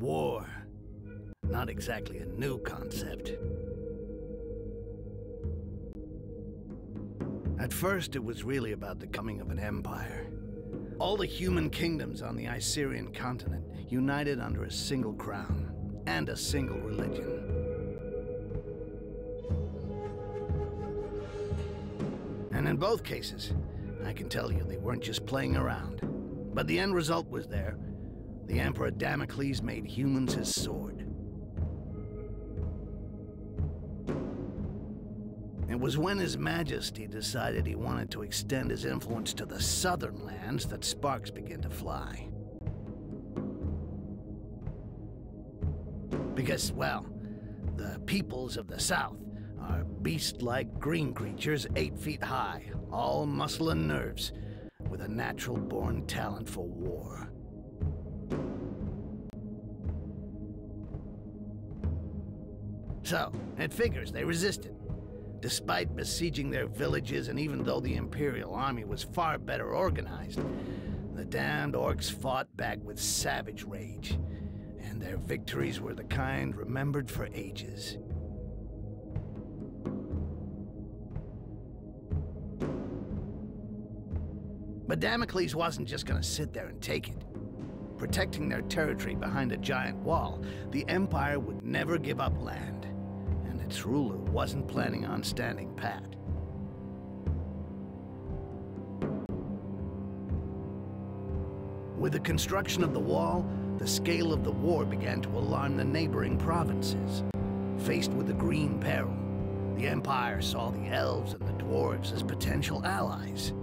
War. Not exactly a new concept. At first, it was really about the coming of an empire. All the human kingdoms on the Icerian continent united under a single crown and a single religion. And in both cases, I can tell you they weren't just playing around. But the end result was there. The Emperor Damocles made humans his sword. It was when His Majesty decided he wanted to extend his influence to the southern lands that sparks began to fly. Because, well, the peoples of the south are beast-like green creatures 8 feet high, all muscle and nerves, with a natural-born talent for war. So, it figures they resisted. Despite besieging their villages, and even though the Imperial army was far better organized, the damned Orcs fought back with savage rage, and their victories were the kind remembered for ages. But Damocles wasn't just gonna sit there and take it. Protecting their territory behind a giant wall, the Empire would never give up land. Its ruler wasn't planning on standing pat. With the construction of the wall, the scale of the war began to alarm the neighboring provinces. Faced with the Green Peril, the Empire saw the elves and the dwarves as potential allies.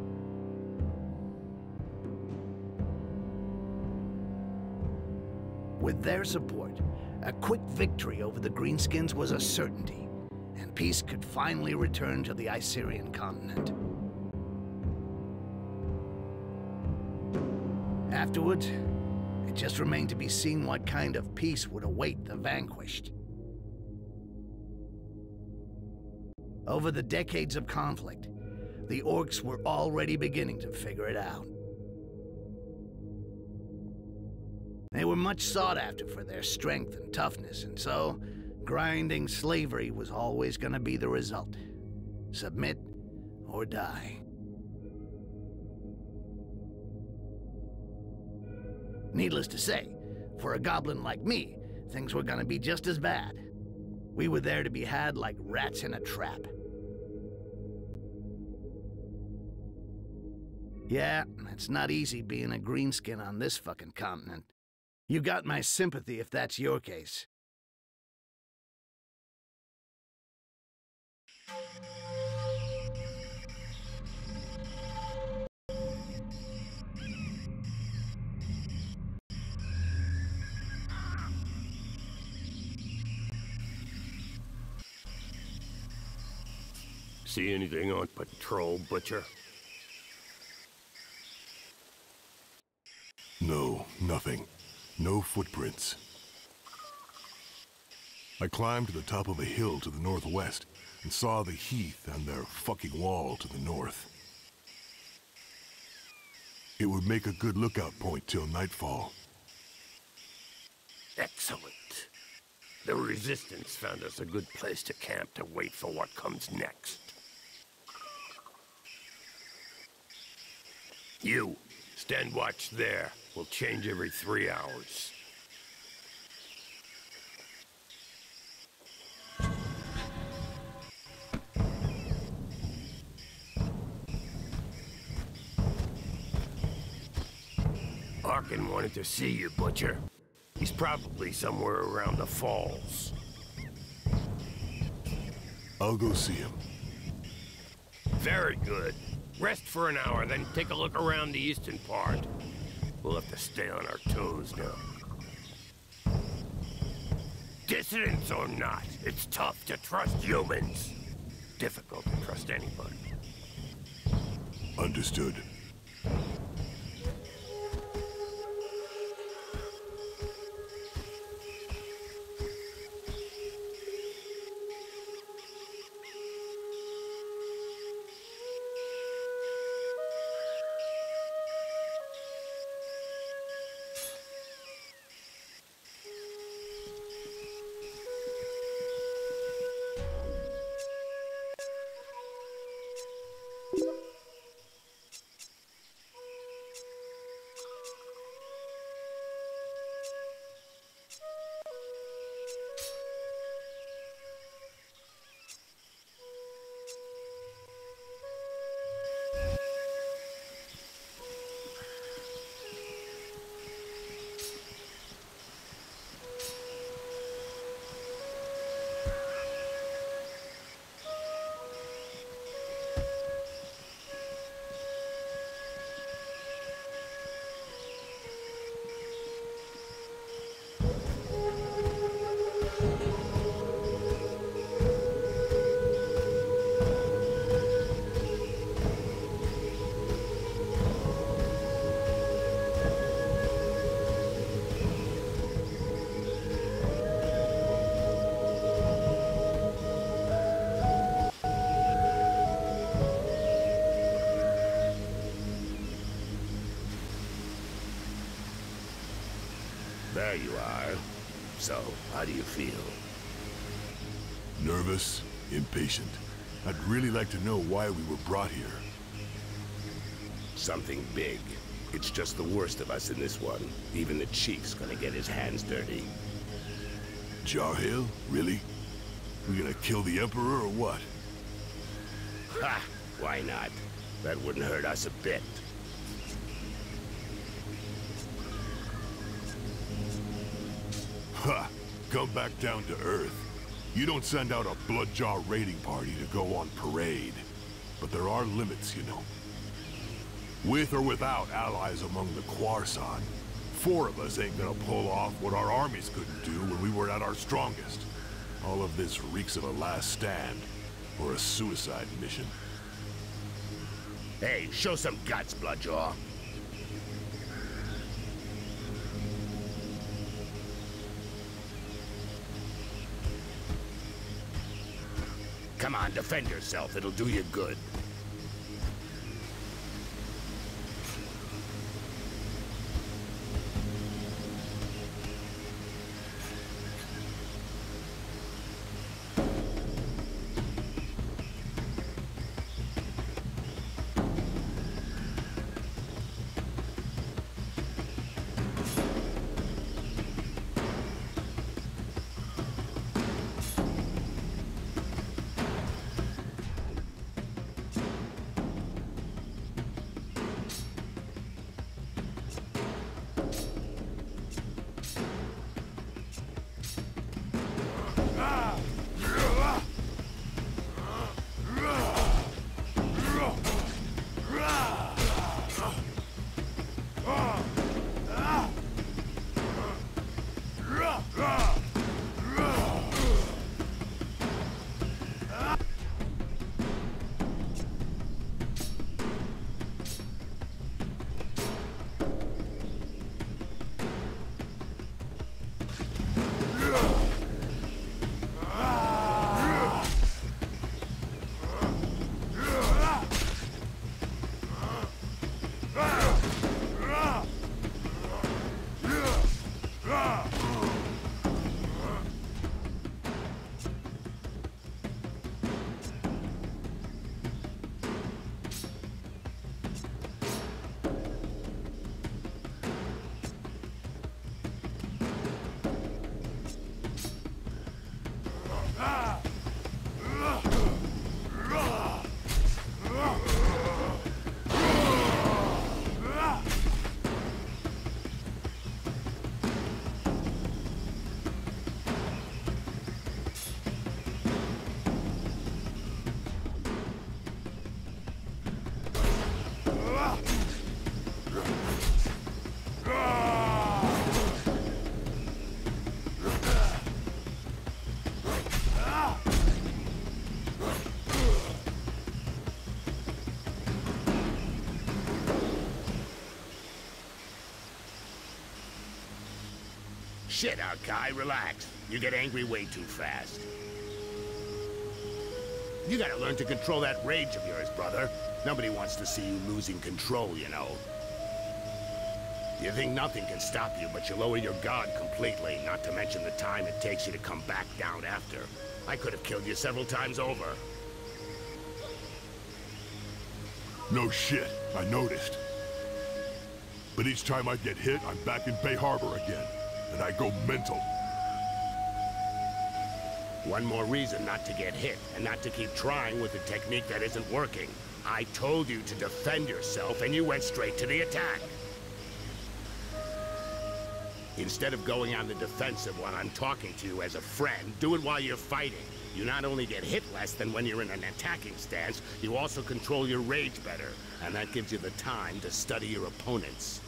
With their support, a quick victory over the Greenskins was a certainty, and peace could finally return to the Icerian continent. Afterwards, it just remained to be seen what kind of peace would await the vanquished. Over the decades of conflict, the Orcs were already beginning to figure it out. They were much sought after for their strength and toughness, and so grinding slavery was always going to be the result. Submit or die. Needless to say, for a goblin like me, things were going to be just as bad. We were there to be had like rats in a trap. Yeah, it's not easy being a greenskin on this fucking continent. You got my sympathy if that's your case. See anything on patrol, Butcher? No, nothing. No footprints. I climbed to the top of a hill to the northwest and saw the heath and their fucking wall to the north. It would make a good lookout point till nightfall. Excellent. The Resistance found us a good place to camp to wait for what comes next. You, stand watch there. We'll change every 3 hours. Arkin wanted to see you, Butcher. He's probably somewhere around the falls. I'll go see him. Very good. Rest for an hour, then take a look around the eastern part. We'll have to stay on our toes now. Dissidents or not, it's tough to trust humans. Difficult to trust anybody. Understood. There you are. So, how do you feel? Nervous, impatient. I'd really like to know why we were brought here. Something big. It's just the worst of us in this one. Even the chief's gonna get his hands dirty. Jarhill? Really? We gonna kill the Emperor or what? Ha! Why not? That wouldn't hurt us a bit. Ha! Come back down to Earth. You don't send out a bloodjaw raiding party to go on parade. But there are limits, you know. With or without allies among the Quarsan, 4 of us ain't gonna pull off what our armies couldn't do when we were at our strongest. All of this reeks of a last stand, or a suicide mission. Hey, show some guts, Bloodjaw. Come on, defend yourself. It'll do you good. Shit, Arkai, relax. You get angry way too fast. You gotta learn to control that rage of yours, brother. Nobody wants to see you losing control, you know. You think nothing can stop you, but you lower your guard completely, not to mention the time it takes you to come back down after. I could have killed you several times over. No shit, I noticed. But each time I get hit, I'm back in Bay Harbor again. And I go mental. One more reason not to get hit, and not to keep trying with a technique that isn't working. I told you to defend yourself, and you went straight to the attack. Instead of going on the defensive while I'm talking to you as a friend, do it while you're fighting. You not only get hit less than when you're in an attacking stance, you also control your rage better, and that gives you the time to study your opponents.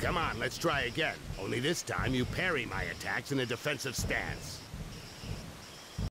Come on, let's try again. Only this time you parry my attacks in a defensive stance.